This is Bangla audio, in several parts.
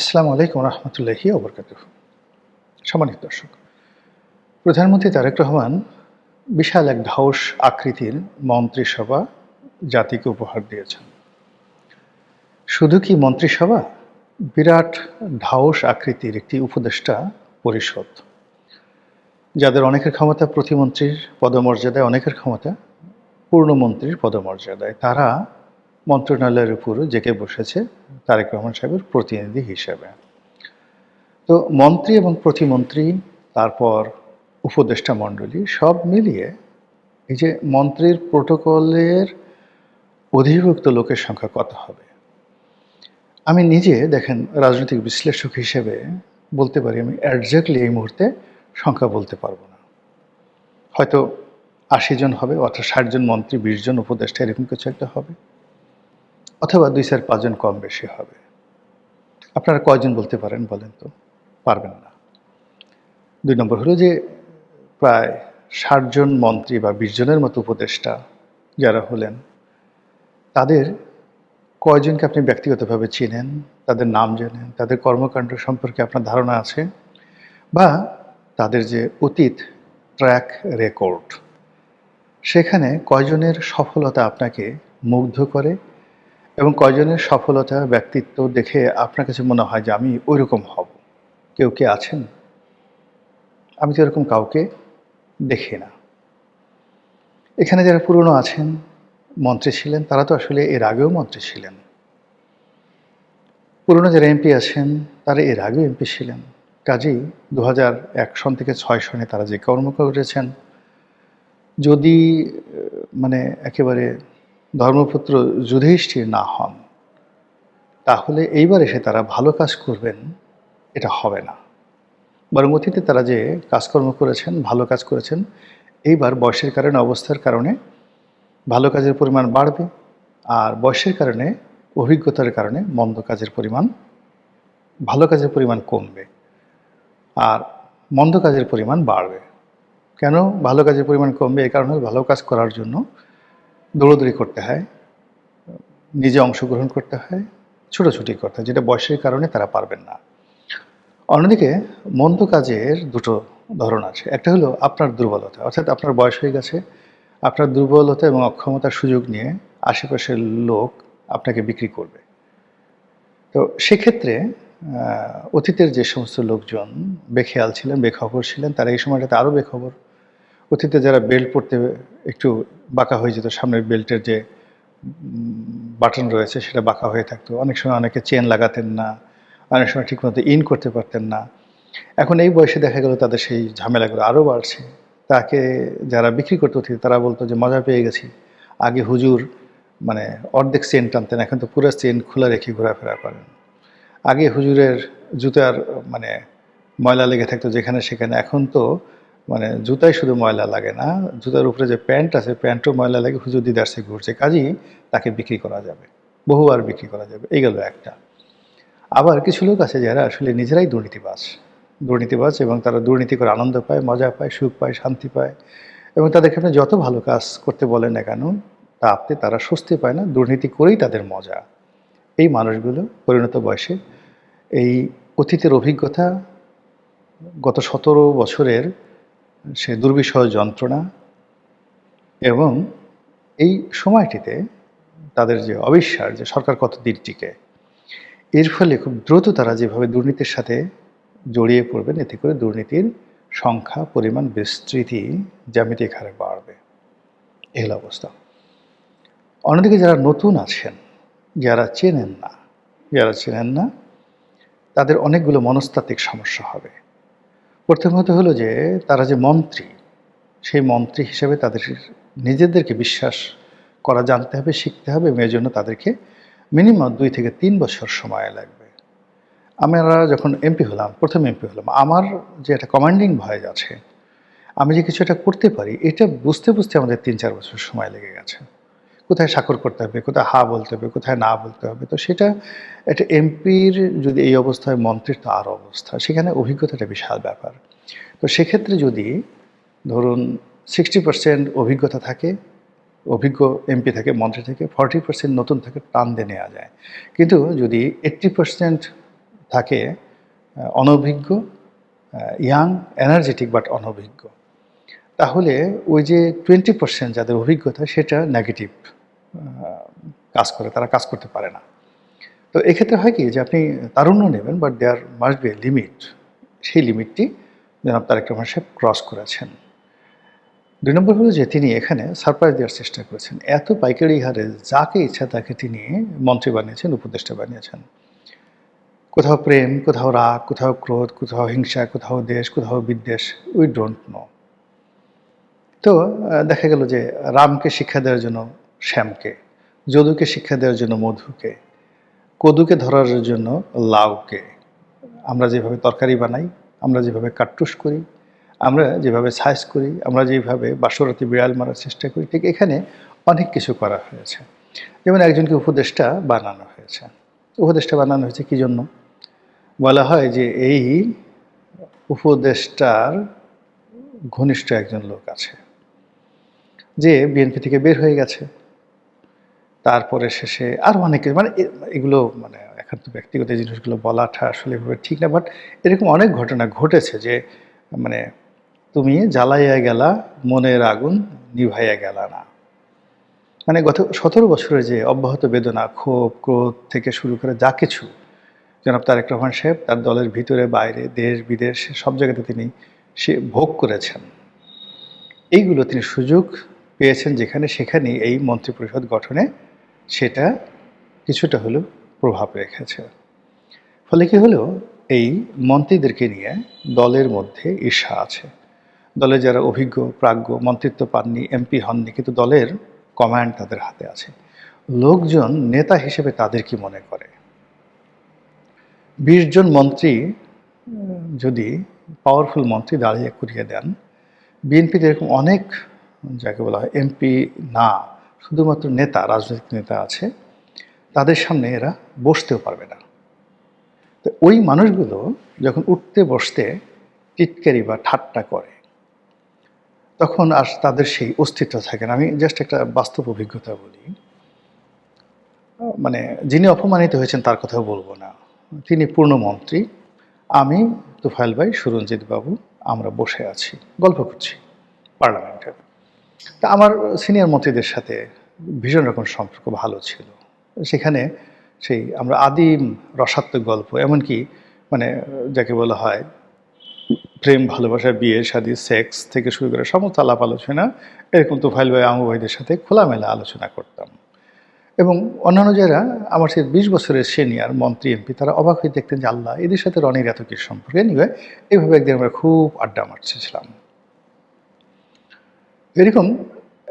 আসসালামু আলাইকুম রহমতুল্লাহি ওবরকাতুহু। সম্মানিত দর্শক, প্রধানমন্ত্রী তারেক রহমান বিশাল এক ঢাউস আকৃতির মন্ত্রিসভা জাতিকে উপহার দিয়েছেন। শুধু কি মন্ত্রিসভা, বিরাট ঢাউস আকৃতির একটি উপদেষ্টা পরিষদ, যাদের অনেকের ক্ষমতা প্রতিমন্ত্রীর পদমর্যাদায়, অনেকের ক্ষমতা পূর্ণমন্ত্রীর পদমর্যাদায়। তারা মন্ত্রণালয়ের উপর জেঁকে বসেছে তারেক রহমান সাহেবের প্রতিনিধি হিসেবে। তো মন্ত্রী এবং প্রতিমন্ত্রী, তারপর উপদেষ্টা মণ্ডলী সব মিলিয়ে এই যে মন্ত্রীর প্রোটোকলের অধিভুক্ত লোকের সংখ্যা কত হবে? আমি নিজে দেখেন রাজনৈতিক বিশ্লেষক হিসেবে বলতে পারি, আমি একজ্যাক্টলি এই মুহূর্তে সংখ্যা বলতে পারবো না। হয়তো ৮০ জন হবে, অর্থাৎ ৬০ জন মন্ত্রী, ২০ জন উপদেষ্টা, এরকম কিছু একটা হবে, অথবা ২-৪-৫ জন কম বেশি হবে। আপনারা কয়জন বলতে পারেন বলেন তো? পারবেন না। ২ নম্বর হলো যে প্রায় ৬০ জন মন্ত্রী বা ২০ জনের মতো উপদেষ্টা যারা হলেন, তাদের কয়জনকে আপনি ব্যক্তিগতভাবে চিনেন, তাদের নাম জানেন, তাদের কর্মকাণ্ড সম্পর্কে আপনার ধারণা আছে, বা তাদের যে অতীত ট্র্যাক রেকর্ড, সেখানে কয়জনের সফলতা আপনাকে মুগ্ধ করে এবং কয়জনের সফলতা, ব্যক্তিত্ব দেখে আপনার কাছে মনে হয় যে আমি ওইরকম হব? কেউ কি আছেন? আমি তো এরকম কাউকে দেখি না। এখানে যারা পুরনো আছেন, মন্ত্রী ছিলেন, তারা তো আসলে এর আগেও মন্ত্রী ছিলেন। পুরনো যারা এমপি আছেন, তারা এর আগেও এমপি ছিলেন। কাজেই ২০০১ সন থেকে ৬ সনে তারা যে কর্ম করেছেন, যদি মানে একেবারে ধর্মপুত্র যুধিষ্ঠির না হন, তাহলে এইবার এসে তারা ভালো কাজ করবেন, এটা হবে না। বরং অতীতে তারা যে কাজকর্ম করেছেন, ভালো কাজ করেছেন, এইবার বয়সের কারণে, অবস্থার কারণে ভালো কাজের পরিমাণ বাড়বে, আর বয়সের কারণে, অভিজ্ঞতার কারণে মন্দ কাজের পরিমাণ, ভালো কাজের পরিমাণ কমবে আর মন্দ কাজের পরিমাণ বাড়বে। কেন ভালো কাজের পরিমাণ কমবে? এই কারণে ভালো কাজ করার জন্য দৌড়দৌড়ি করতে হয়, নিজে অংশগ্রহণ করতে হয়, ছুটোছুটি করতে হয়, যেটা বয়সের কারণে তারা পারবেন না। অন্যদিকে মন্দ কাজের দুটো ধরন আছে। একটা হলো আপনার দুর্বলতা, অর্থাৎ আপনার বয়স হয়ে গেছে, আপনার দুর্বলতা এবং অক্ষমতার সুযোগ নিয়ে আশেপাশের লোক আপনাকে বিক্রি করবে। তো সেক্ষেত্রে অতীতের যে সমস্ত লোকজন বেখেয়াল ছিলেন, বেখবর ছিলেন, তারা এই সময়টাতে আরও বেখবর। অতীতে যারা বেল্ট পরতে একটু বাঁকা হয়ে যেত, সামনের বেল্টের যে বাটন রয়েছে সেটা বাঁকা হয়ে থাকতো, অনেক সময় অনেকে চেন লাগাতেন না, অনেক সময় ঠিকমতো ইন করতে পারতেন না। এখন এই বয়সে দেখা গেল তাদের সেই ঝামেলাগুলো আরও বাড়ছে। তাকে যারা বিক্রি করতে অতীতে, তারা বলতো যে মজা পেয়ে গেছি, আগে হুজুর মানে অর্ধেক চেন টানতেন, এখন তো পুরো চেন খোলা রেখে ঘোরাফেরা করেন। আগে হুজুরের জুতার মানে ময়লা লেগে থাকতো যেখানে সেখানে, এখন তো মানে জুতায় শুধু ময়লা লাগে না, জুতার উপরে যে প্যান্ট আছে, প্যান্টও ময়লা লাগে, হুজুর দিদারসে ঘুরছে। কাজেই তাকে বিক্রি করা যাবে, বহুবার বিক্রি করা যাবে। এই গেল একটা। আবার কিছু লোক আছে যারা আসলে নিজেরাই দুর্নীতিবাজ, এবং তারা দুর্নীতি করে আনন্দ পায়, মজা পায়, সুখ পায়, শান্তি পায়, এবং তাদেরকে আপনি যত ভালো কাজ করতে বলেন না কেন, তাতে তারা স্বস্তি পায় না, দুর্নীতি করেই তাদের মজা। এই মানুষগুলো পরিণত বয়সে এই অতীতের অভিজ্ঞতা, গত ১৭ বছরের সে দুর্বিষহ যন্ত্রণা, এবং এই সময়টিতে তাদের যে অবিশ্বাস যে সরকার কতদিন টিকে, এর ফলে খুব দ্রুত তারা যেভাবে দুর্নীতির সাথে জড়িয়ে পড়বেন, এতে করে দুর্নীতির সংখ্যা, পরিমাণ, বিস্তৃতি জ্যামিতিক হারে বাড়বে। এই হলো অবস্থা। অন্যদিকে যারা নতুন আছেন, যারা চেনেন না, তাদের অনেকগুলো মনস্তাত্ত্বিক সমস্যা হবে। প্রথমত হলো যে তারা যে মন্ত্রী, সেই মন্ত্রী হিসেবে তাদের নিজেদেরকে বিশ্বাস করা জানতে হবে, শিখতে হবে, এবং এর জন্য তাদেরকে মিনিমাম ২ থেকে ৩ বছর সময় লাগবে। আমরা যখন এমপি হলাম, প্রথম এমপি হলাম, আমার যে একটা কমান্ডিং ভয়েস আছে, আমি যে কিছু একটা করতে পারি, এটা বুঝতে আমাদের ৩-৪ বছর সময় লেগে গেছে। কোথায় স্বাক্ষর করতে হবে, কোথায় হা বলতে হবে, কোথায় না বলতে হবে। তো সেটা একটা এমপির যদি এই অবস্থায়, মন্ত্রীর তো আরও অবস্থা, সেখানে অভিজ্ঞতাটা বিশাল ব্যাপার। তো সেক্ষেত্রে যদি ধরুন 60% অভিজ্ঞতা থাকে, অভিজ্ঞ এমপি থাকে, মন্ত্রী থেকে 40% নতুন থাকে, টান দিয়ে নেওয়া যায়। কিন্তু যদি 80% থাকে অনভিজ্ঞ, ইয়াং, এনার্জেটিক বাট অনভিজ্ঞ, তাহলে ওই যে 20% যাদের অভিজ্ঞতা সেটা নেগেটিভ কাজ করে, তারা কাজ করতে পারে না। তো এক্ষেত্রে হয় কি যে আপনি তারুণ্য নেবেন, but there must be a limit. সেই লিমিটটি জনাব তারেক রহমান সাহেব ক্রস করেছেন। 2 নম্বর হলো যে তিনি এখানে সারপ্রাইজ দেওয়ার চেষ্টা করেছেন। এত পাইকারি হারে যাকে ইচ্ছা তাকে তিনি মন্ত্রী বানিয়েছেন, উপদেষ্টা বানিয়েছেন। কোথাও প্রেম, কোথাও রাগ, কোথাও ক্রোধ, কোথাও হিংসা, কোথাও দেশ, কোথাও বিদ্বেষ, উই ডোন্ট নো। তো দেখা গেল যে রামকে শিক্ষা দেওয়ার জন্য শ্যামকে, যদুকে শিক্ষা দেওয়ার জন্য মধুকে, কদুকে ধরার জন্য লাউকে। আমরা যেভাবে তরকারি বানাই, আমরা যেভাবে কাট্টুস করি, আমরা যেভাবে সাইজ করি, আমরা যেভাবে বাসরাতে বিড়াল মারার চেষ্টা করি, ঠিক এখানে অনেক কিছু করা হয়েছে। যেমন একজনকে উপদেষ্টা বানানো হয়েছে। উপদেষ্টা বানানো হয়েছে কী জন্য? বলা হয় যে এই উপদেষ্টার ঘনিষ্ঠ একজন লোক আছে যে বিএনপি থেকে বের হয়ে গেছে। তারপরে শেষে আরও অনেকে, মানে এগুলো মানে এখন তো ব্যক্তিগত জিনিসগুলো বলাটা আসলে এভাবে ঠিক না, বাট এরকম অনেক ঘটনা ঘটেছে যে মানে তুমি জ্বালাইয়া গেলা মনের আগুন নিভাইয়া গেলা না। মানে গত 17 বছরের যে অব্যাহত বেদনা, ক্ষোভ, ক্রোধ থেকে শুরু করে যা কিছু জনাব তারেক রহমান সাহেব তার দলের ভিতরে বাইরে, দেশ বিদেশ সব জায়গাতে তিনি সে ভোগ করেছেন। এইগুলো তিনি সুযোগ পেয়েছেন যেখানে সেখানেই এই মন্ত্রিপরিষদ গঠনে সেটা কিছুটা হলেও প্রভাব রেখেছে। ফলে কি হলো, এই মন্ত্রীদেরকে নিয়ে দলের মধ্যে ঈর্ষা আছে। দলে যারা অভিজ্ঞ প্রাজ্ঞ, মন্ত্রিত্ব পাননি, এমপি হননি, কিন্তু দলের কমান্ড তাদের হাতে আছে। লোকজন নেতা হিসেবে তাদের কি মনে করে? 20 জন মন্ত্রী যদি পাওয়ারফুল মন্ত্রী দাঁড়িয়ে করিয়ে দেন, বিএনপিতে এরকম অনেক যাকে বলা হয় এমপি না, শুধুমাত্র নেতা, রাজনৈতিক নেতা আছে, তাদের সামনে এরা বসতেও পারবে না। তো ওই মানুষগুলো যখন উঠতে বসতে টিটকারি বা ঠাট্টা করে, তখন আর তাদের সেই অস্তিত্ব থাকে না। আমি জাস্ট একটা বাস্তব অভিজ্ঞতা বলি। মানে যিনি অপমানিত হয়েছেন তার কথাও বলবো না, তিনি পূর্ণমন্ত্রী, আমি তুফাইল ভাই, সুরঞ্জিত বাবু, আমরা বসে আছি, গল্প করছি পার্লামেন্টে। তা আমার সিনিয়র মন্ত্রীদের সাথে ভীষণ রকম সম্পর্ক ভালো ছিল। সেখানে সেই আমরা আদিম রসাত্মক গল্প, এমনকি মানে যাকে বলা হয় প্রেম, ভালোবাসা, বিয়ে শাদী, সেক্স থেকে শুরু করে সমস্ত আলাপ আলোচনা এরকম তুফাইল ভাই, আমু ভাইদের সাথে খোলামেলা আলোচনা করতাম। এবং অন্যান্য যারা আমার সে 20 বছরের সিনিয়র মন্ত্রী এমপি, তারা অবাক হয়ে দেখতেন যে আল্লাহ, এদের সাথে রনির এত কিছু সম্পর্ক। এনিওয়ে, এইভাবে একদিন আমরা খুব আড্ডা মারছিলাম। এরকম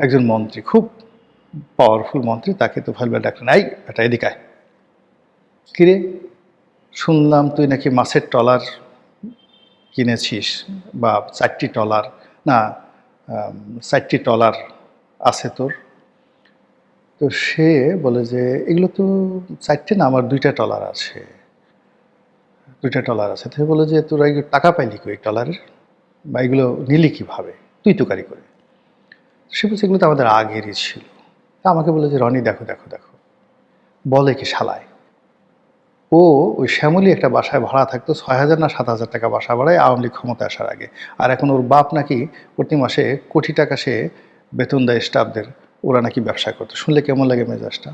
একজন মন্ত্রী, খুব পাওয়ারফুল মন্ত্রী, তাকে তুফাইল ভাই ডাকলেন, এই এটা এদিকে আয়। কিরে, শুনলাম তুই নাকি মাছের ট্রলার কিনেছিস, বা 4টি ট্রলার, না 4টি ট্রলার আছে তোর। তো সে বলে যে এগুলো তো 4টে না, আমার 2টা ট্রলার আছে, 2টা ট্রলার আছে। তো বলে যে তোরা এগুলো টাকা পাইলি কই ট্রলারের, বা এগুলো নিলি কীভাবে, তুই তুকারি করে? সে বলছে এগুলো তো আমাদের আগেরই ছিল। তা আমাকে বলে যে রনি দেখো দেখো দেখো, বলে কি শালায়, ও ওই শ্যামলী একটা বাসায় ভাড়া থাকতো, 6,000 না 7,000 টাকা বাসা ভাড়ায় আওয়ামী লীগ ক্ষমতা আসার আগে। আর এখন ওর বাপ নাকি প্রতি মাসে কোটি টাকা সে বেতন দেয় স্টাফদের, ওরা নাকি ব্যবসা করতো। শুনলে কেমন লাগে মেজাজটা?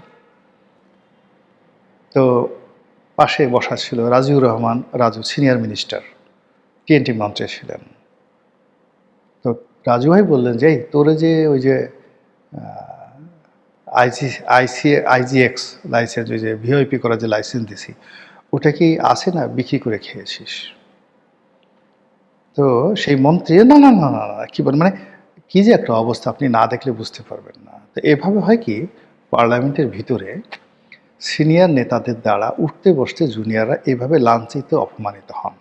তো পাশে বসা ছিল Raziur Rahman Raju, senior minister, TNT মন্ত্রী ছিলেন। তো রাজু ভাই বললেন যে এই তোরে যে ওই যে আইজিএক্স লাইসেন্স, ওই যে ভিওআইপি করার যে লাইসেন্স দিছি, ওটা কি আছে না বিক্রি করে খেয়েছিস? তো সেই মন্ত্রী না না না না না কী বলেন, মানে কী যে একটা অবস্থা, আপনি না দেখলে বুঝতে পারবেন না। তো এভাবে হয় কি, পার্লামেন্টের ভিতরে সিনিয়র নেতাদের দ্বারা উঠতে বসতে জুনিয়ররা এইভাবে লাঞ্ছিত, অপমানিত হন,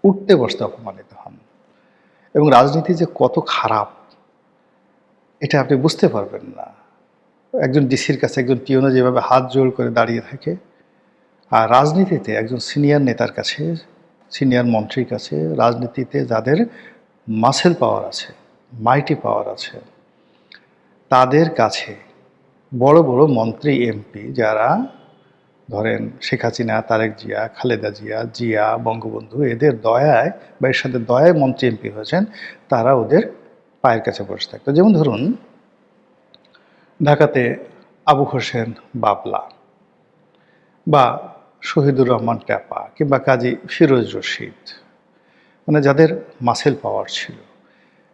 উঠতে বসতে অপমানিত হন। এবং রাজনীতি যে কত খারাপ এটা আপনি বুঝতে পারবেন না। একজন ডিসির কাছে একজন পিওনে যেভাবে হাত জোড় করে দাঁড়িয়ে থাকে, আর রাজনীতিতে একজন সিনিয়র নেতার কাছে, সিনিয়র মন্ত্রীর কাছে, রাজনীতিতে যাদের মাসেল পাওয়ার আছে, মাইটি পাওয়ার আছে, তাদের কাছে বড় বড় মন্ত্রী এমপি যারা ধরেন শেখ হাসিনা, তারেক জিয়া, খালেদা জিয়া, জিয়া, বঙ্গবন্ধু এদের দয়ায় বা এর সাথে দয়ায় মন্ত্রী এমপি হয়েছেন, তারা ওদের পায়ের কাছে বসে থাকতো। যেমন ধরুন ঢাকাতে আবু হোসেন বাবলা বা শহীদুর রহমান ট্যাপা কিংবা কাজী ফিরোজ রশিদ, মানে যাদের মাসেল পাওয়ার ছিল,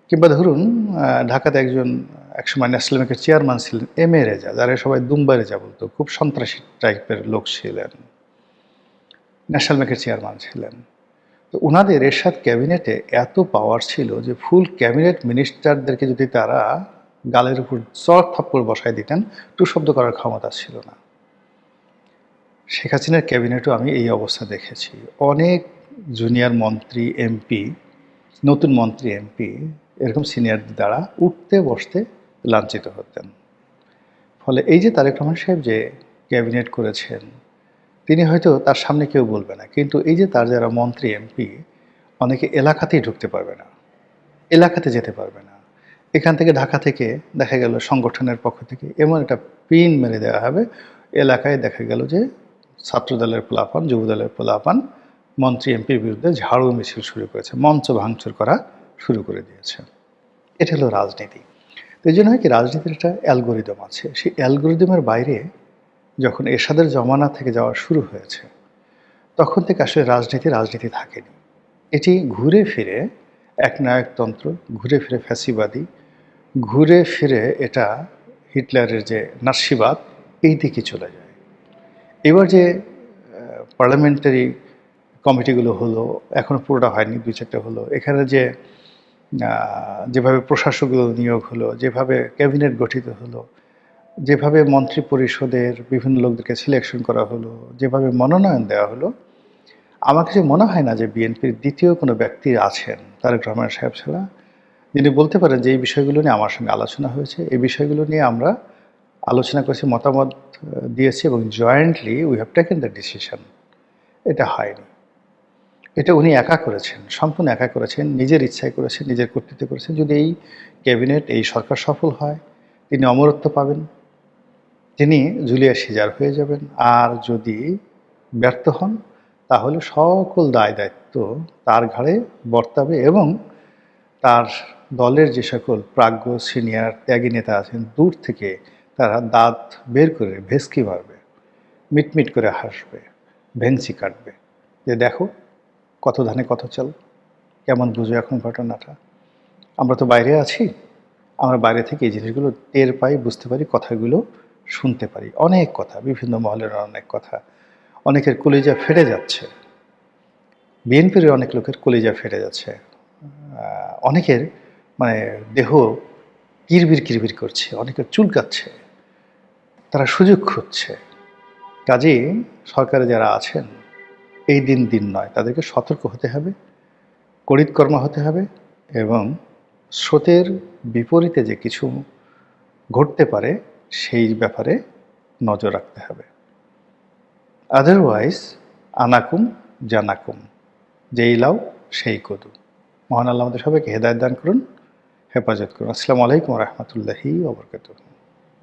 কিংবা ধরুন ঢাকাতে একসময় ন্যাশনাল ব্যাংকের চেয়ারম্যান ছিলেন এম এ রেজা, যারা সবাই দুম্বা রেজা বলতো, খুব সন্ত্রাসী টাইপের লোক ছিলেন, ন্যাশনাল ব্যাংকের চেয়ারম্যান ছিলেন। তো ওনাদের এরশাদ ক্যাবিনেটে এত পাওয়ার ছিল যে ফুল ক্যাবিনেট মিনিস্টারদেরকে যদি তারা গালের উপর চর থাপ্পড় বসায় দিতেন, টু শব্দ করার ক্ষমতা ছিল না। শেখ হাসিনার ক্যাবিনেটও আমি এই অবস্থা দেখেছি। অনেক জুনিয়র মন্ত্রী এমপি, নতুন মন্ত্রী এমপি এরকম সিনিয়রদের দ্বারা উঠতে বসতে লাঞ্ছিত হতেন। ফলে এই যে তারেক রহমান সাহেব যে ক্যাবিনেট করেছেন, তিনি হয়তো তার সামনে কেউ বলবে না, কিন্তু এই যে তার যারা মন্ত্রী এমপি, অনেকে এলাকাতেই ঢুকতে পারবে না, এলাকাতে যেতে পারবে না। এখান থেকে ঢাকা থেকে দেখা গেল সংগঠনের পক্ষ থেকে এমন একটা পিন মেরে দেওয়া হবে, এলাকায় দেখা গেল যে ছাত্রদলের পোলাপান, যুবদলের পোলাপান মন্ত্রী এমপির বিরুদ্ধে ঝাড়ু মিছিল শুরু করেছে, মঞ্চ ভাঙচুর করা শুরু করে দিয়েছে। এটা হলো রাজনীতি। তো এই জন্য হয় কি, রাজনীতির একটা অ্যালগোরিদম আছে। সেই অ্যালগোরিদমের বাইরে যখন এরশাদের জমানা থেকে যাওয়া শুরু হয়েছে, তখন থেকে আসলে রাজনীতি থাকেনি। এটি ঘুরে ফিরে একনায়কতন্ত্র, ঘুরে ফিরে ফ্যাসিবাদী, ঘুরে ফিরে এটা হিটলারের যে নাৎসিবাদ, এই দিকে চলে যায়। এবার যে পার্লামেন্টারি কমিটিগুলো হলো, এখনও পুরোটা হয়নি, 2-4টা হলো। এখানে যেভাবে প্রশাসকগুলো নিয়োগ হলো, যেভাবে ক্যাবিনেট গঠিত হলো, যেভাবে মন্ত্রী পরিষদের বিভিন্ন লোকদেরকে সিলেকশন করা হলো, যেভাবে মনোনয়ন দেওয়া হলো, আমার কাছে মনে হয় না যে বিএনপির দ্বিতীয় কোনো ব্যক্তি আছেন তারেক রহমান সাহেব ছাড়া, যিনি বলতে পারেন যে এই বিষয়গুলো নিয়ে আমার সঙ্গে আলোচনা হয়েছে, এই বিষয়গুলো নিয়ে আমরা আলোচনা করেছি, মতামত দিয়েছি এবং jointly we have taken the decision. এটা হয়নি। এটা উনি একা করেছেন, সম্পূর্ণ একা করেছেন, নিজের ইচ্ছায় করেছেন, নিজের কর্তৃত্বে করেছেন। যদি এই ক্যাবিনেট, এই সরকার সফল হয়, তিনি অমরত্ব পাবেন, তিনি জুলিয়াস সিজার হয়ে যাবেন। আর যদি ব্যর্থ হন, তাহলে সকল দায় দায়িত্ব তার ঘাড়ে বর্তাবে এবং তার দলের যে সকল প্রাজ্ঞ সিনিয়র ত্যাগী নেতা আছেন, দূর থেকে তারা দাঁত বের করে ভেস্কি মারবে, মিটমিট করে হাসবে, ভেংচি কাটবে, যে দেখো কত ধানে কত চাল, কেমন বুঝো এখন ঘটনাটা। আমরা তো বাইরে আছি, আমরা বাইরে থেকে এই জিনিসগুলো টের পাই, বুঝতে পারি, কথাগুলো শুনতে পারি, অনেক কথা, বিভিন্ন মহলের অনেক কথা। অনেকের কলিজা ফেটে যাচ্ছে, বিএনপির অনেক লোকের কলিজা ফেটে যাচ্ছে, অনেকের মানে দেহ কিরবির কিরবির করছে, অনেকের চুলকাচ্ছে, তারা সুযোগ খুঁজছে। কাজেই সরকারে যারা আছেন, এই দিন নয়, তাদেরকে সতর্ক হতে হবে, করিতকর্ম হতে হবে এবং স্রোতের বিপরীতে যে কিছু ঘটতে পারে সেই ব্যাপারে নজর রাখতে হবে। আদারওয়াইজ আনাকুম জানাকুম, যেই লাও সেই কদু। মহান আল্লাহ আমাদের সবাইকে হেদায়েত দান করুন, হেফাজত করুন। আসসালামু আলাইকুম ওয়া রাহমাতুল্লাহি ওয়া বারাকাতুহু।